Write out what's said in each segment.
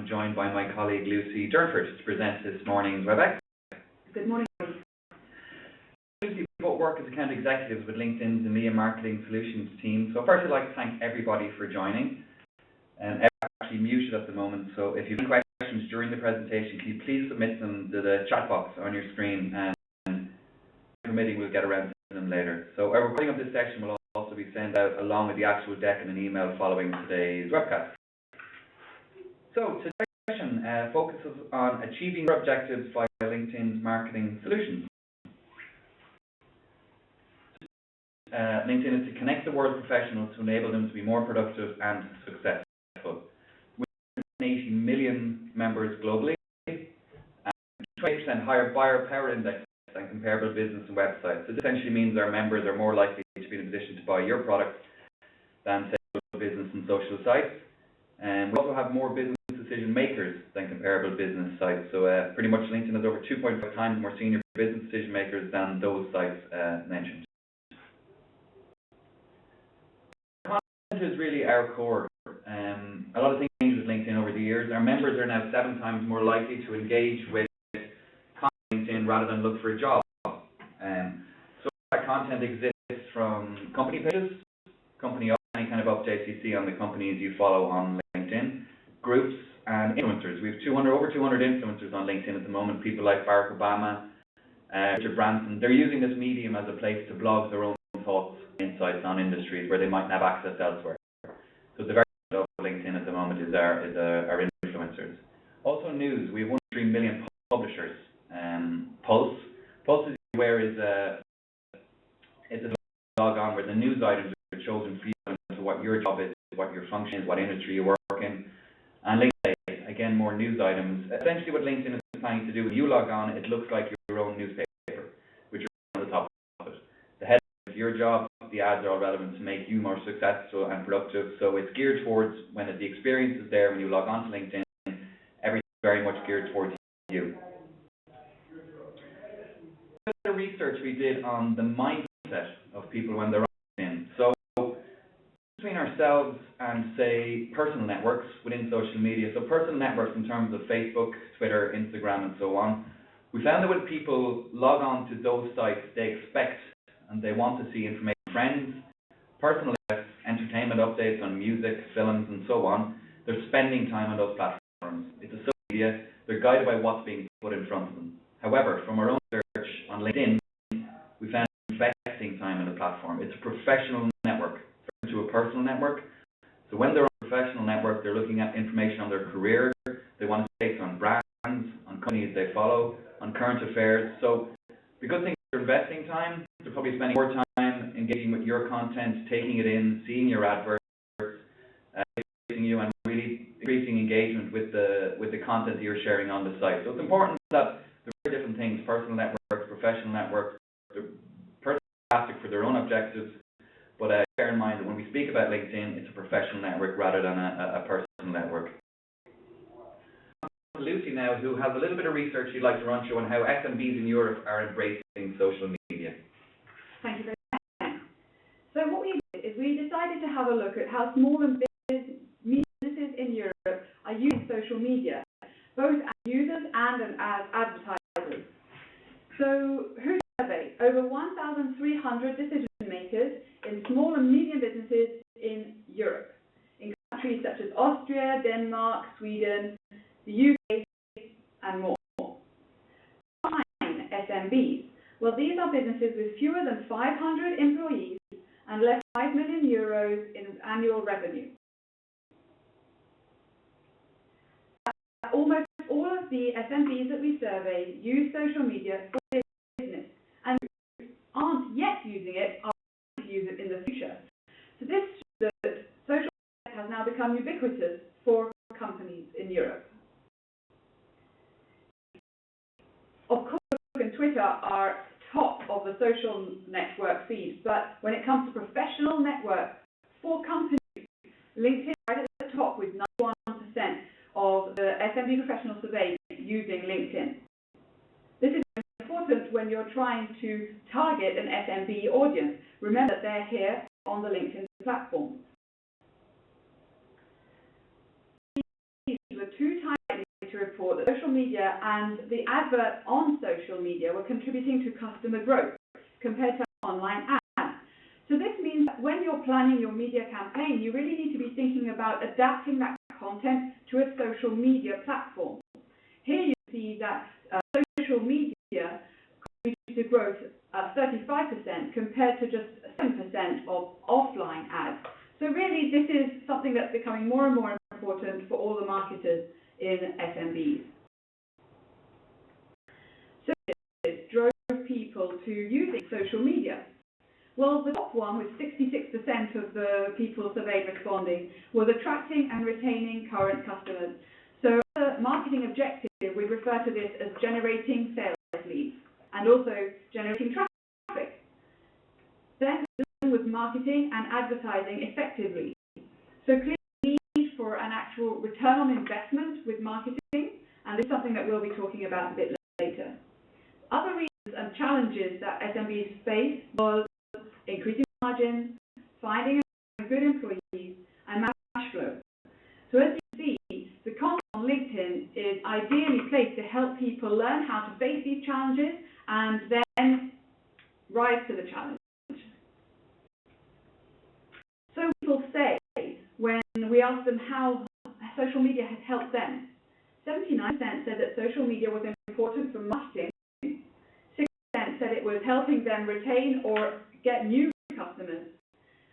I'm joined by my colleague Lucy Durnford to present this morning's WebEx. Good morning. Lucy, we both work as account executives with LinkedIn's EMEA Marketing Solutions team. So first I'd like to thank everybody for joining. Everyone's actually muted at the moment, so if you have any questions during the presentation, can you please submit them to the chat box on your screen, and permitting we'll get around to them later. So a recording of this session will also be sent out along with the actual deck and an email following today's webcast. So today's session focuses on achieving your objectives via LinkedIn's marketing solutions. LinkedIn is to connect the world's professionals to enable them to be more productive and successful. We have 80 million members globally and 20% higher buyer power index than comparable business and websites. So this essentially means our members are more likely to be in a position to buy your product than say business and social sites. And we also have more business decision makers than comparable business sites. So pretty much LinkedIn has over 2.5 times more senior business decision makers than those sites mentioned. Content is really our core. A lot of things changed with LinkedIn over the years. Our members are now 7 times more likely to engage with LinkedIn rather than look for a job. So that content exists from company pages, any kind of updates you see on the companies you follow on LinkedIn, groups, and influencers. We have over 200 influencers on LinkedIn at the moment. People like Barack Obama, Richard Branson. They're using this medium as a place to blog their own thoughts, insights on industries where they might have access elsewhere. So the very of LinkedIn at the moment is our influencers. Also news. We have 1.3 million publishers. Pulse is where it's a blog on where the news items are chosen for you to what your job is, what your function is, what industry you work in. And LinkedIn, again, more news items. Essentially what LinkedIn is planning to do, when you log on, it looks like your own newspaper, which is on the top of it. The headline of your job, the ads are all relevant to make you more successful and productive. So it's geared towards when the experience is there, when you log on to LinkedIn, everything's very much geared towards you. The research we did on the mindset of people when they're on LinkedIn. So between ourselves and say personal networks within social media, so personal networks in terms of Facebook, Twitter, Instagram and so on, we found that when people log on to those sites, they expect and they want to see information on friends, personal lives, entertainment updates on music, films and so on. They're spending time on those platforms. It's a social media, they're guided by what's being put in front of them. However, from our own research on LinkedIn, we found investing time in the platform. It's a professional network to a personal network. So when they're on a professional network, they're looking at information on their career. They want to take on brands, on companies they follow, on current affairs. So the good thing is they're investing time. They're probably spending more time engaging with your content, taking it in, seeing your adverts, increasing you, and really increasing engagement with the content that you're sharing on the site. So it's important that they're very different things: personal networks, professional networks. They're fantastic for their own objectives. But bear in mind that when we speak about LinkedIn, it's a professional network rather than a personal network. Lucy now, who has a little bit of research you'd like to run through on how SMBs in Europe are embracing social media. Thank you very much. So what we did is we decided to have a look at how small and big businesses in Europe are using social media, both as users and as advertisers. So who surveyed? Over 1,300 decision makers in small and medium businesses in Europe, in countries such as Austria, Denmark, Sweden, the UK, and more. SMBs. Well, these are businesses with fewer than 500 employees and less than 5 million euros in annual revenue. Almost all of the SMBs that we surveyed use social media for business and aren't yet using it, are going to use it in the future. So this shows that social media has now become ubiquitous for companies in Europe. Of course, Facebook and Twitter are top of the social network feeds, but when it comes to professional networks for companies, LinkedIn is right at the top with 91% of the SMB professional surveyed using LinkedIn. This is important when you're trying to target an SMB audience. Remember that they're here on the LinkedIn platform. These were 2 times that social media and the adverts on social media were contributing to customer growth compared to online ads. So this means that when you're planning your media campaign, you really need to be thinking about adapting that content to a social media platform. Here you see that social media contributed to growth at 35% compared to just 7% of offline ads. So really this is something that's becoming more and more important for all the marketers in SMBs. So this drove people to using social media. Well, the top one, with 66% of the people surveyed responding, was attracting and retaining current customers. So as a marketing objective, we refer to this as generating sales leads and also generating traffic. Then dealing with marketing and advertising effectively. So clearly need for an actual return on investment with marketing, and this is something that we'll be talking about a bit later. Other reasons and challenges that SMBs face was increasing margins, finding good employees, and cash flow. So as you see, the content on LinkedIn is ideally placed to help people learn how to face these challenges and then rise to the challenge. So people say, when we ask them how social media has helped them, 79% said that social media was important for marketing, 6% said it was helping them retain or get new customers,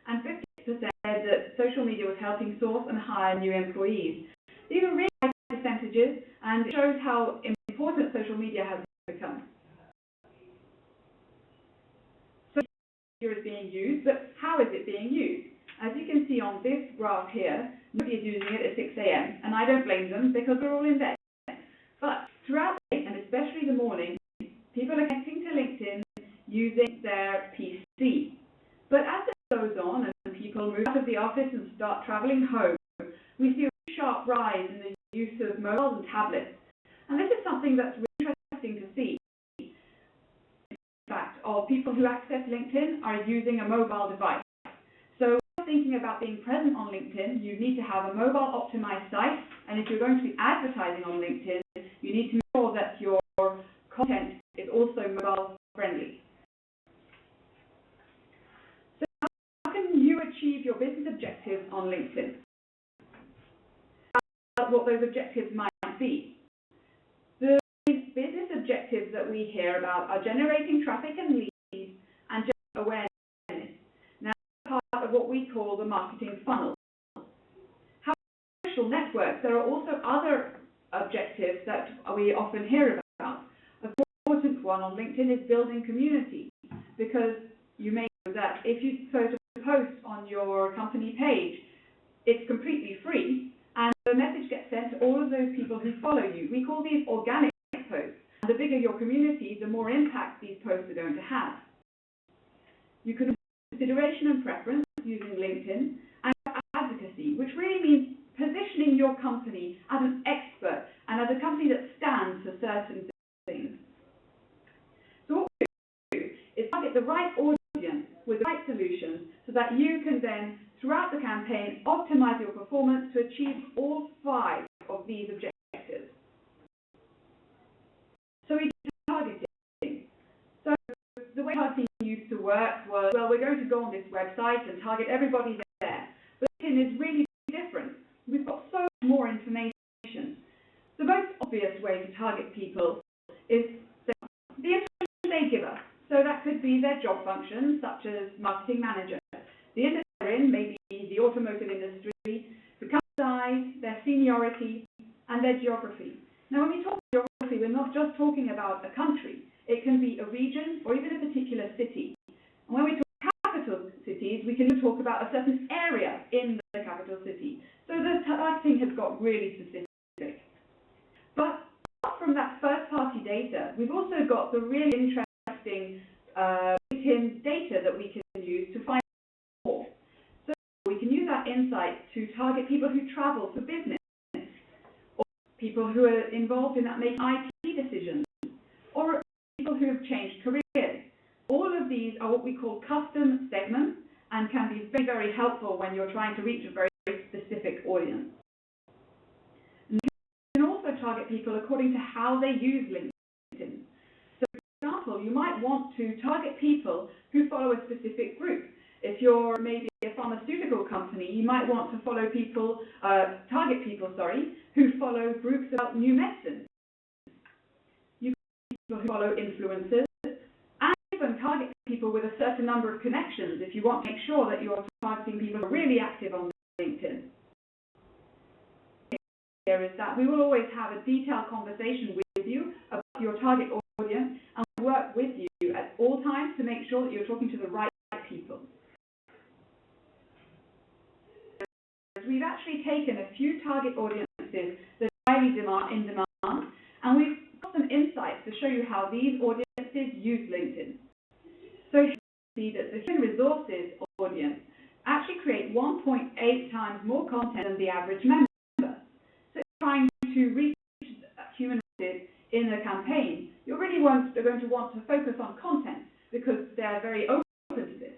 and 50% said that social media was helping source and hire new employees. These are really high percentages, and it shows how important social media has become. Social media is being used, but how is it being used? As you can see on this graph here, nobody is using it at 6 a.m., and I don't blame them because we're all in bed. But throughout the day, and especially the morning, people are connecting to LinkedIn using their PC. But as it goes on and people move out of the office and start traveling home, we see a sharp rise in the use of mobiles and tablets. And this is something that's really interesting to see. In fact, of people who access LinkedIn are using a mobile device. So when thinking about being present on LinkedIn, you need to have a mobile optimized site, and if you're going to be advertising on LinkedIn, you need to make sure that your content is also mobile friendly. So how can you achieve your business objectives on LinkedIn? What those objectives might be. The business objectives that we hear about are generating traffic and leads and generating awareness. Now, part of what we call the marketing funnel. How social networks, there are also other objectives that we often hear about. An important one on LinkedIn is building community, because you may know that if you post on your company page, it's completely free, and the message gets sent to all of those people who follow you. We call these organic posts. And the bigger your community, the more impact these posts are going to have. You can do consideration and preference using LinkedIn, and advocacy, which really means positioning your company as an expert and as a company that stands for certain things. So what we do is target the right audience with the right solutions so that you can then, throughout the campaign, optimize your performance to achieve all 5 of these objectives. So we do targeting. So the way targeting used to work was, well, we're going to go on this website and target everybody there. But LinkedIn is really different. We've got so much more information. The most obvious way to target people is the information they give us. So that could be their job functions, such as marketing manager. The industry they're in, maybe the automotive industry, the company size, their seniority, and their geography. Now, when we talk geography, we're not just talking about a country. It can be a region or even a particular city. And when we talk capital cities, we can talk about a certain area in the capital city. So the targeting has got really specific. But apart from that first-party data, we've also got the really interesting LinkedIn data that we can use to find more. So we can use that insight to target people who travel for business, or people who are involved in that making IT decisions, or people who have changed careers. All of these are what we call custom segments and can be very, very helpful when you're trying to reach a very specific audience. And you can also target people according to how they use LinkedIn. So, for example, you might want to target people who follow a specific group. If you're maybe a pharmaceutical company, you might want to follow people, target people, who follow groups about new medicines. You can people who follow influencers, and even target people with a certain number of connections if you want to make sure that you're targeting people who are really active on LinkedIn. Here is that we will always have a detailed conversation with you about your target audience and work with you at all times to make sure that you're talking to the right people. We've actually taken a few target audiences that are highly in demand, and we've got some insights to show you how these audiences use LinkedIn. So here you see that the human resources audience actually create 1.8 times more content than the average member. So if you're trying to reach human resources in a campaign, you're really going to want to focus on content because they're very open to this.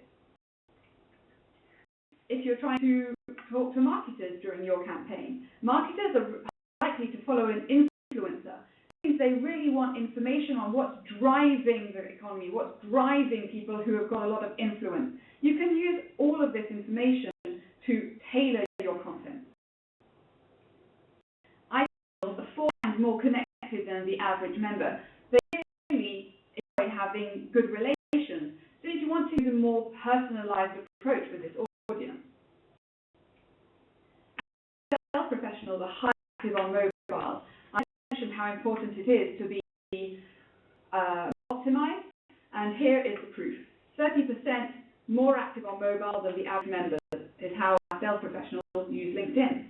If you're trying to talk to marketers during your campaign, marketers are likely to follow an influencer. Means they really want information on what's driving the economy, what's driving people who have got a lot of influence. You can use all of this information to tailor your content. I feel are 4 times more connected than the average member. They really enjoy having good relations. So if you want to use a more personalized approach with this audience. Sales professionals are highly active on mobile. I mentioned how important it is to be optimized, and here is the proof. 30% more active on mobile than the average member is how sales professionals use LinkedIn.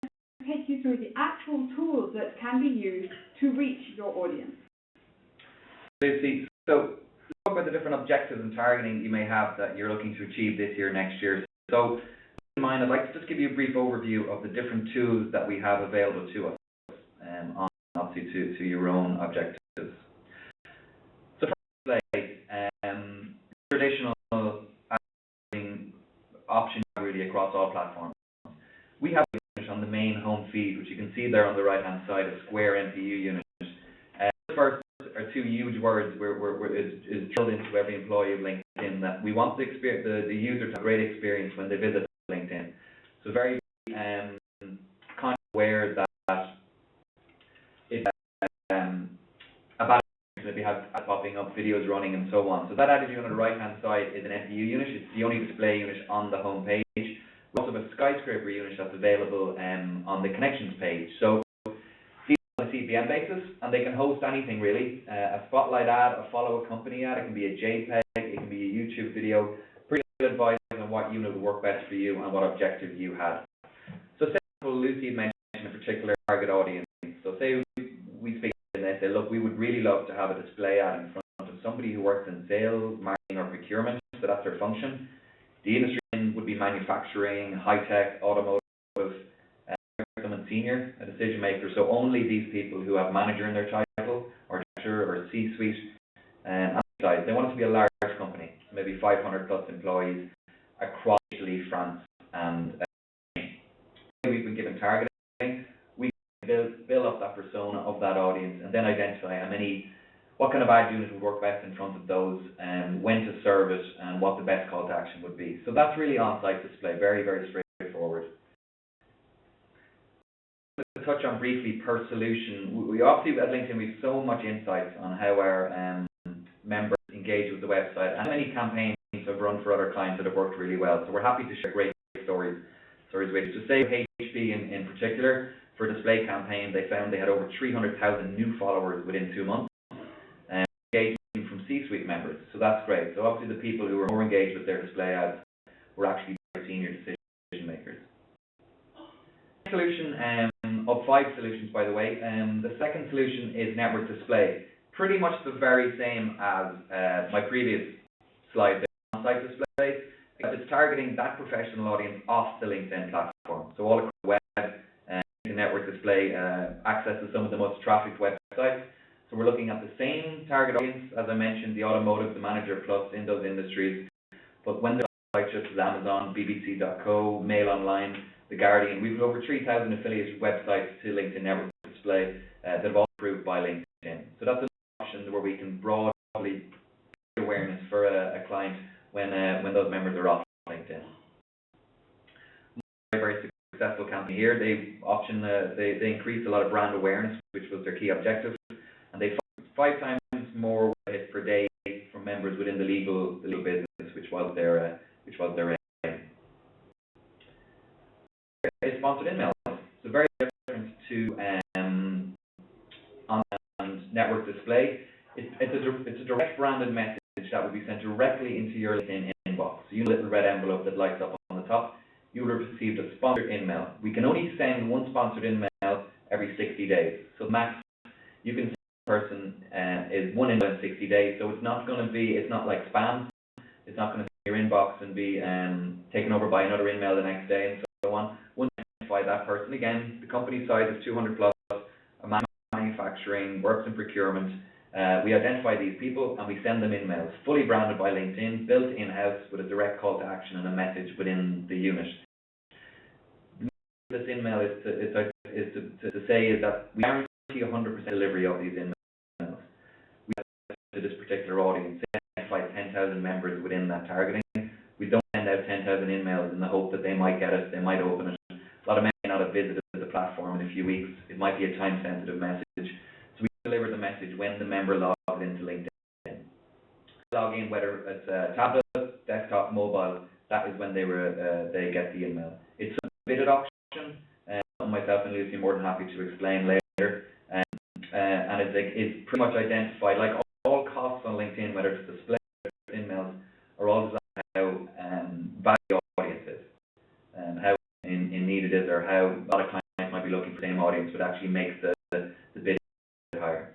I'll take you through the actual tools that can be used to reach your audience. Lucy, so talk about the different objectives and targeting you may have that you're looking to achieve this year, next year. So, in mind, I'd like to just give you a brief overview of the different tools that we have available to us, obviously to your own objectives. So, first, traditional advertising option really across all platforms. We have on the main home feed, which you can see there on the right-hand side, a square NPU unit. The first are 2 huge words is drilled into every employee of LinkedIn that we want the user to have a great experience when they visit LinkedIn. So very kind of aware that it's a bad if you have ads popping up, videos running, and so on. So that added unit on the right-hand side is an NPU unit. It's the only display unit on the home page. We also have a skyscraper unit that's available on the connections page. So these are on a CPM basis, and they can host anything really. A spotlight ad, a follow a company ad, it can be a JPEG, it can be a YouTube video. Pretty good advice on what unit would work best for you and what objective you had. So say Lucy mentioned a particular target audience. So say we speak and they say, look, we would really love to have a display ad in front of somebody who works in sales, marketing or procurement, so that's their function. The industry would be manufacturing, high-tech, automotive, someone senior, a decision maker. So only these people who have manager in their title, or director, or C-suite, and they want it to be a large company, so maybe 500 plus employees across Italy, France, and we've been given targeting. We build up that persona of that audience, and then identify what kind of ad unit would work best in front of those, and when to serve it, and what the best call to action would be. So that's really on-site display, very, very straightforward. To touch on briefly per solution, we obviously at LinkedIn we have so much insights on how our members engage with the website, and many campaigns have run for other clients that have worked really well. So we're happy to share great stories with you. So say HP in particular, for a display campaign, they found they had over 300,000 new followers within 2 months. Engagement from C-suite members, so that's great. So obviously the people who were more engaged with their display ads were actually very senior decision makers. Solution of 5 solutions, by the way. The second solution is network display. Pretty much the very same as my previous slide, the on-site display, except it's targeting that professional audience off the LinkedIn platform. So all across the web, the network display accesses some of the most trafficked websites. So we're looking at the same target audience, as I mentioned, the automotive, the manager plus in those industries, but when they're sites such as Amazon, BBC.co, Mail Online, The Guardian. We've over 3,000 affiliated websites to LinkedIn Network Display that have all approved by LinkedIn. So that's an option where we can broadly create awareness for a client when those members are off LinkedIn. Very successful campaign here. They increased a lot of brand awareness, which was their key objective, and they 5 times more hits per day from members within the legal business, which was their aim. It's sponsored emails. So very different to on network display. It's a direct branded message that will be sent directly into your LinkedIn inbox. So you have a little red envelope that lights up on the top. You will have received a sponsored email. We can only send one sponsored email every 60 days. So max, you can send a person is one email in 60 days. So it's not like spam. It's not going to see your inbox and be taken over by another email the next day and so on. Once you identify that person, again, the company size is 200 plus, manufacturing, works in procurement. We identify these people and we send them emails, fully branded by LinkedIn, built in-house with a direct call to action and a message within the unit. This email is to say is that we guarantee 100% delivery of these emails. We have to this particular audience, identify 10,000 members within that targeting. We don't send out 10,000 emails in the hope that they might get it, they might open it. A lot of men may not have visited the platform in a few weeks. It might be a time-sensitive message. So we deliver the message when the member logs into LinkedIn. Log in, whether it's a tablet, desktop, mobile, that is when they get the email. It's a bidded option. Myself and Lucy are more than happy to explain later. And it's pretty much identified, like all costs on LinkedIn, whether it's display or emails, are all designed how value audience is, and how in need it is, or how a lot of clients might be looking for the same audience, but actually makes the bid higher.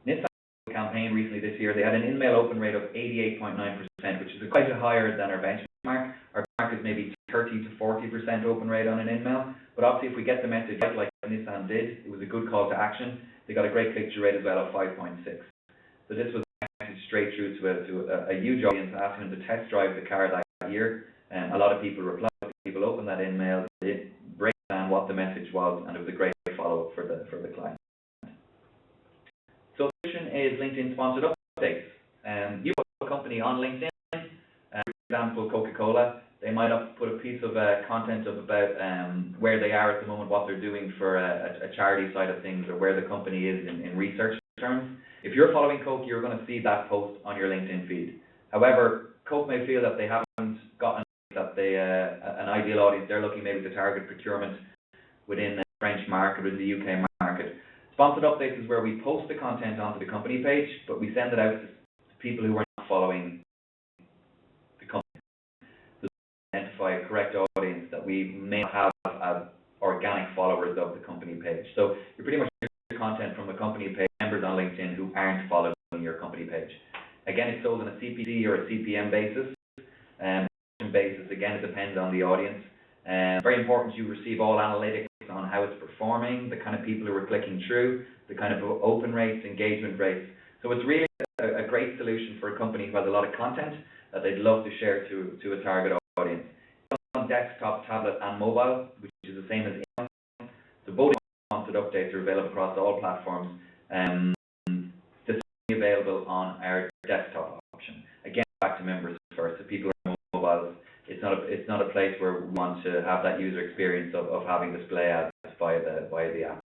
This campaign recently this year, they had an in-mail open rate of 88.9%, which is quite higher than our benchmark. Our benchmark is maybe 30 to 40% open rate on an in-mail, but obviously if we get the message out like Nissan did, it was a good call to action. They got a great click-through rate as well of 5.6. So this was a message straight through to a huge audience, asking them to test drive the car that year. And a lot of people replied, people opened that email, they break down what the message was, and it was a great follow-up for the client. So the solution is LinkedIn sponsored updates. You put a company on LinkedIn, for example, Coca-Cola. They might have put a piece of content about where they are at the moment, what they're doing for a charity side of things, or where the company is in research terms. If you're following Coke, you're going to see that post on your LinkedIn feed. However, Coke may feel that they haven't gotten an ideal audience. They're looking maybe to target procurement within the French market, within the UK market. Sponsored updates is where we post the content onto the company page, but we send it out to people who are not following the company. So identify a correct audience that we may not have as organic followers of the company page. So you're pretty much getting content from the company page, members on LinkedIn who aren't following your company page. Again, it's sold on a CPC or a CPM basis. Again, it depends on the audience. Very important you receive all analytics on how it's performing, the kind of people who are clicking through, the kind of open rates, engagement rates. So it's really a great solution for a company who has a lot of content that they'd love to share to a target audience. On desktop, tablet and mobile, which is the same as email. So both sponsored updates are available across all platforms. This is available on our desktop option. Again, back to members first. If people are mobiles, it's not a place where we want to have that user experience of having display ads via the app.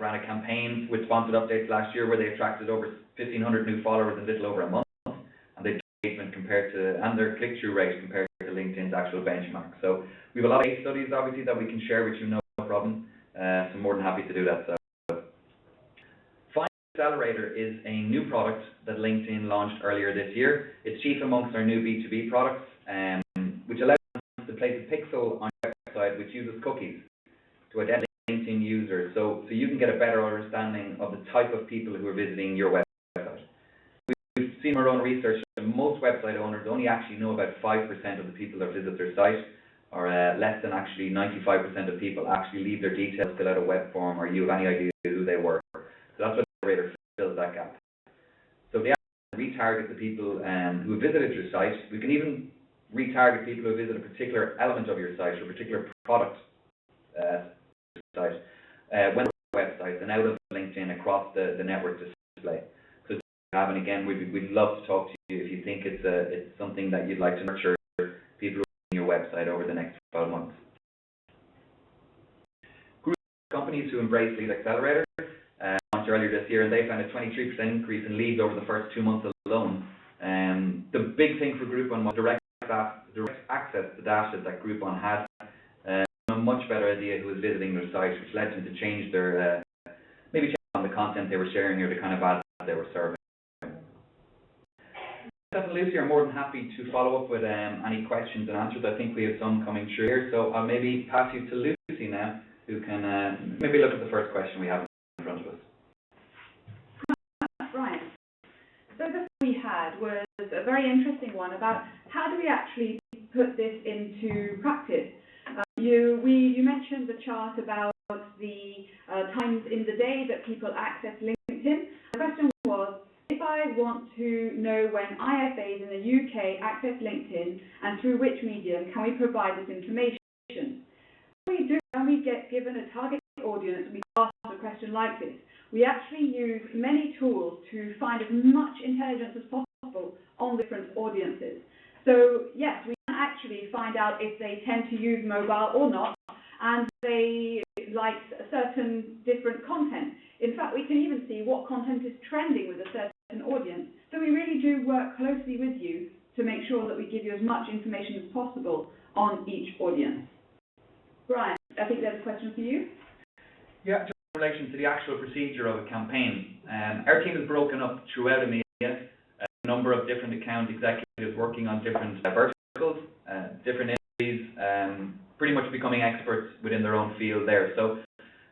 Ran a campaign with sponsored updates last year where they attracted over 1,500 new followers in little over a month, and their engagement and their click-through rate compared to LinkedIn's actual benchmark. So we have a lot of case studies, obviously, that we can share with you, no problem. So I'm more than happy to do that. So. Accelerator is a new product that LinkedIn launched earlier this year. It's chief amongst our new B2B products, which allows us to place a pixel on your website which uses cookies to identify LinkedIn users, so you can get a better understanding of the type of people who are visiting your website. We've seen our own research that most website owners only actually know about 5% of the people that visit their site, or less than actually 95% of people actually leave their details, fill out a web form, or you have any idea who they were. So that's what Accelerator fills that gap. So the retarget the people who have visited your site. We can even retarget people who visit a particular element of your site or a particular product site when websites and out of LinkedIn across the network display. So and again, we'd love to talk to you if you think it's something that you'd like to nurture people on your website over the next 12 months. Companies who embrace Lead Accelerator launched earlier this year, and they found a 23% increase in leads over the first 2 months alone. The big thing for Groupon was direct access to data that Groupon has. A much better idea who was visiting their site, which led them to change their maybe change on the content they were sharing or the kind of ads they were serving. Seth and Lucy are more than happy to follow up with any questions and answers. I think we have some coming through here, so I'll maybe pass you to Lucy now, who can maybe look at the first question we have in front of us. Right. So the first we had was a very interesting one about how do we actually put this into practice. You mentioned the chart about the times in the day that people access LinkedIn. The question was, if I want to know when IFAs in the UK access LinkedIn and through which medium, can we provide this information? When we get given a target audience, we ask a question like this. We actually use many tools to find as much intelligence as possible on different audiences. So yes, we can actually find out if they tend to use mobile or not, and they like certain different content. In fact, we can even see what content is trending with a certain audience. So we really do work closely with you to make sure that we give you as much information as possible on each audience. Brian, I think there's a question for you. Yeah, just in relation to the actual procedure of a campaign. Our team is broken up throughout EMEA, a number of different account executives working on different verticals, different industries, pretty much becoming experts within their own field there. So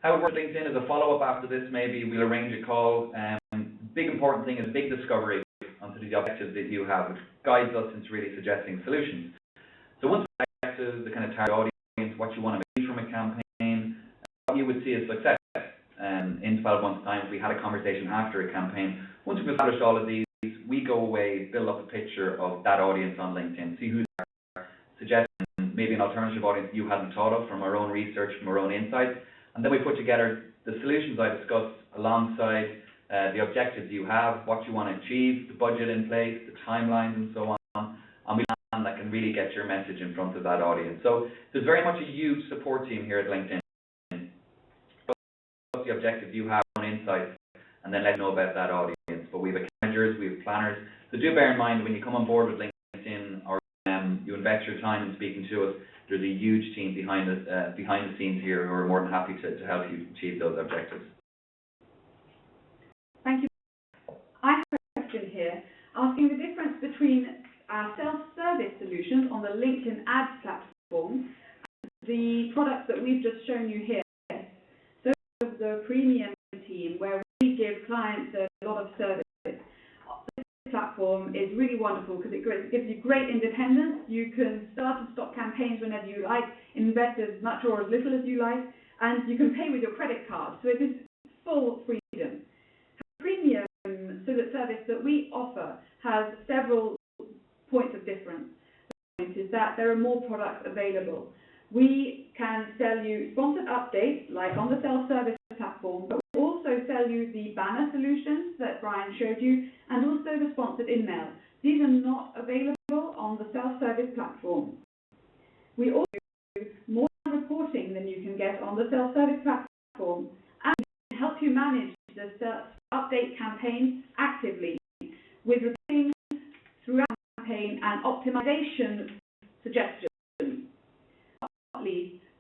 how it works with LinkedIn is a follow-up after this. Maybe we'll arrange a call. Big important thing is a big discovery onto the objectives that you have, which guides us into really suggesting solutions. So once we get to the kind of target audience, what you want to achieve from a campaign, what you would see as success in 12 months' time if we had a conversation after a campaign. Once we've established all of these, we go away, build up a picture of that audience on LinkedIn, see who's there, suggest maybe an alternative audience you hadn't thought of from our own research, from our own insights, and then we put together the solutions I discussed alongside the objectives you have, what you want to achieve, the budget in place, the timelines and so on, and we plan that can really get your message in front of that audience. So there's very much a huge support team here at LinkedIn. What's the objectives you have, on insights, and then let you know about that audience. But we have account managers, we have planners. So do bear in mind when you come on board with LinkedIn or you invest your time in speaking to us, there's a huge team behind the scenes here who are more than happy to help you achieve those objectives. Thank you. I have a question here asking the difference between our self-service solutions on the LinkedIn Ads platform and the products that we've just shown you here. So the premium team, where we give clients a lot of service. This platform is really wonderful because it gives you great independence. You can start and stop campaigns whenever you like, invest as much or as little as you like, and you can pay with your credit card. So it is full freedom. The premium service that we offer has several points of difference. The point is that there are more products available. We can sell you sponsored updates, like on the self-service platform, but we also sell you the banner solutions that Brian showed you, and also the sponsored email. These are not available on the self-service platform. We also do more reporting than you can get on the self-service platform, and we can help you manage the update campaigns actively with reporting throughout the campaign and optimization suggestions.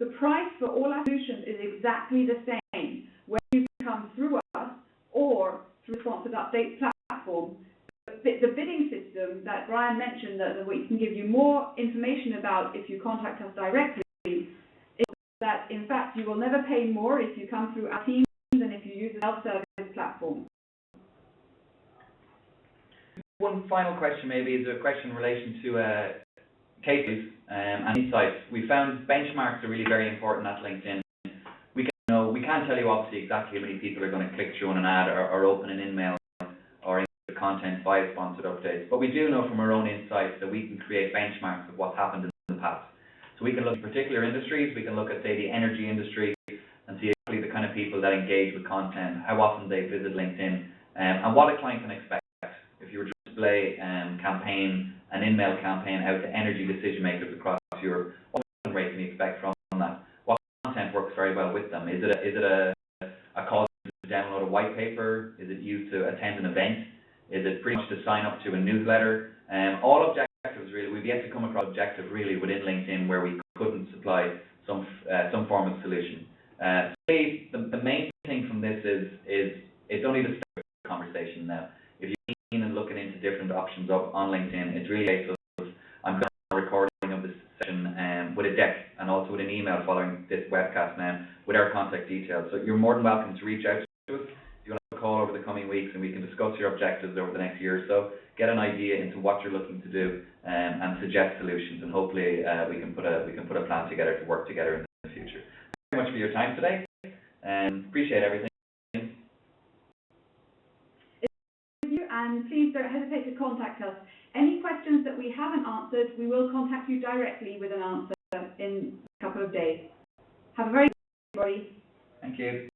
The price for all our solutions is exactly the same, whether you come through us or through the sponsored update platform. The bidding system that Brian mentioned that we can give you more information about if you contact us directly is that, in fact, you will never pay more if you come through our team than if you use a self-service platform. One final question maybe is a question in relation to cases and insights. We found benchmarks are really very important at LinkedIn. We can't tell you obviously exactly how many people are going to click through on an ad or open an email or into the content via sponsored updates. But we do know from our own insights that we can create benchmarks of what's happened in the past. So we can look at particular industries, we can look at, say, the energy industry and see exactly the kind of people that engage with content, how often they visit LinkedIn, and what a client can expect. If you were to display an in-mail campaign out to energy decision makers across Europe, what rate can you expect from that? What content works very well with them? Is it a call to download a white paper? Is it used to attend an event? Is it pretty much to sign up to a newsletter? All objectives really. We've yet to come across objective really within LinkedIn where we couldn't supply some form of solution. The main thing from this is it's only the start of the conversation now. If you're keen and looking into different options on LinkedIn, it's really a case of I'm going to recording of this session with a deck and also with an email following this webcast now with our contact details. So you're more than welcome to reach out to us if you want to call over the coming weeks, and we can discuss your objectives over the next year or so, get an idea into what you're looking to do, and suggest solutions, and hopefully we can put a plan together to work together in the future. Thank you very much for your time today, and appreciate everything. And please don't hesitate to contact us. Any questions that we haven't answered, we will contact you directly with an answer in a couple of days. Have a very good day, everybody. Thank you.